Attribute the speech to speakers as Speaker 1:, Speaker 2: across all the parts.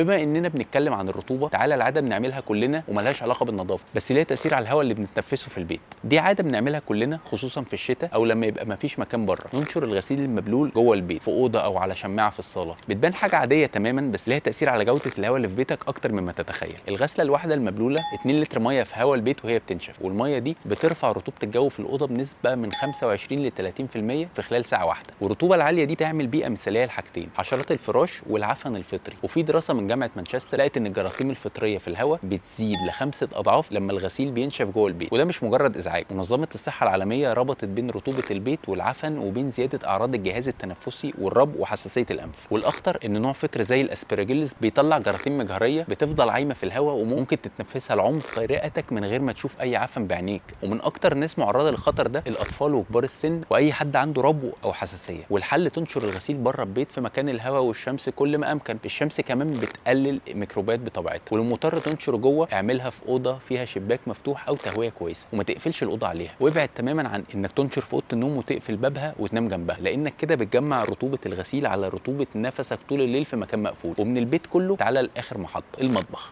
Speaker 1: بما اننا بنتكلم عن الرطوبه، تعالى العاده بنعملها كلنا وملهاش علاقه بالنظافه، بس ليها تاثير على الهواء اللي بنتنفسه في البيت. دي عاده بنعملها كلنا خصوصا في الشتاء او لما يبقى مفيش مكان بره، ننشر الغسيل المبلول جوه البيت في اوضه او على شماعه في الصاله. بتبان حاجه عاديه تماما، بس ليها تاثير على جوده الهواء اللي في بيتك اكتر مما تتخيل. الغسله الواحده المبلوله 2 لتر ميه في هواء البيت وهي بتنشف، والميه دي بترفع رطوبه الجو في الاوضه بنسبه من 25 ل 30% في خلال ساعه واحده. والرطوبه العاليه دي تعمل بيئه مثاليه لحاجتين: حشرات الفراش والعفن الفطري. وفي دراسه من جامعه مانشستر لقت ان الجراثيم الفطريه في الهواء بتزيد ل5 اضعاف لما الغسيل بينشف جوه البيت، وده مش مجرد ازعاج. منظمه الصحه العالميه ربطت بين رطوبه البيت والعفن وبين زياده اعراض الجهاز التنفسي والربو وحساسيه الانف. والاخطر ان نوع فطر زي الاسبراجيلس بيطلع جراثيم مجهريه بتفضل عايمه في الهواء وممكن تتنفسها لعمق رئتك من غير ما تشوف اي عفن بعينيك. ومن اكتر الناس معرضه للخطر ده الاطفال وكبار السن واي حد عنده ربو او حساسيه. والحل تنشر الغسيل بره البيت في مكان الهواء والشمس كل ما امكن. الشمس كمان بتقلل ميكروبات بطبيعتها. ولو مضطر تنشر جوه اعملها في اوضه فيها شباك مفتوح او تهويه كويسه، وما تقفلش الاوضه عليها. وابعد تماما عن انك تنشر في اوضه النوم وتقفل بابها وتنام جنبها، لانك كده بتجمع رطوبه الغسيل على رطوبه نفسك طول الليل في مكان مقفول. ومن البيت كله تعالى لاخر محطه،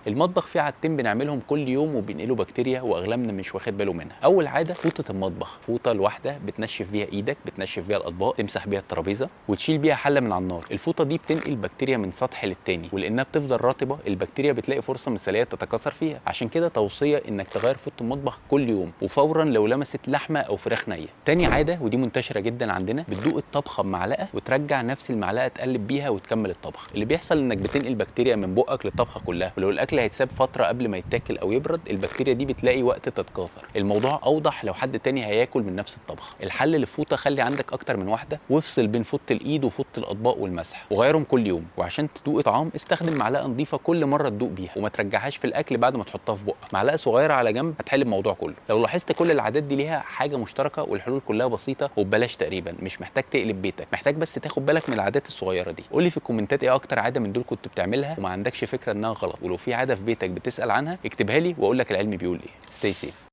Speaker 1: المطبخ فيه عادتين بنعملهم كل يوم وبينقلوا بكتيريا واغلبنا مش واخد باله منها. اول عاده فوطه المطبخ، فوطه الواحده بتنشف بيها ايدك، بتنشف بيها الاطباق، تمسح بيها الترابيزه وتشيل بيها حله من على النار. الفوطه دي بتنقل بكتيريا من سطح للتاني، ولانها بتفضل رطبه البكتيريا بتلاقي فرصه مثاليه تتكاثر فيها. عشان كده توصيه انك تغير فوطه المطبخ كل يوم وفورا لو لمست لحمه او فراخ نيه. تاني عاده ودي منتشره جدا عندنا، بتدوق الطبخه بمعلقه وترجع نفس المعلقه تقلب بيها وتكمل الطبخ. اللي بيحصل انك بتنقل بكتيريا من بقك للطبخه كلها، ولو الاكل هيتساب فتره قبل ما يتاكل او يبرد البكتيريا دي بتلاقي وقت تتكاثر. الموضوع اوضح لو حد تاني هياكل من نفس الطبخ. الحل للفوطه خلي عندك اكتر من واحده، وافصل بين فوطه الايد وفوطه الاطباق والمسح وغيرهم كل يوم. وعشان تدوق طعام استخدم معلقه نظيفه كل مره تدوق بيها، وما ترجعهاش في الاكل بعد ما تحطها في بقك. معلقه صغيره على جنب هتحل الموضوع كله. لو لاحظت كل العادات دي ليها حاجه مشتركه، والحلول كلها بسيطه وببلاش تقريبا. مش محتاج تقلب بيتك، محتاج بس تاخد بالك من العادات الصغيره دي. قول لي في الكومنتات ايه اكتر عاده من دول كنت بتعملها وما عندكش فكره انها غلط، ولو في عاده في بيتك بتسال عنها اكتبها لي واقول لك العلم بيقول ايه. Stay safe.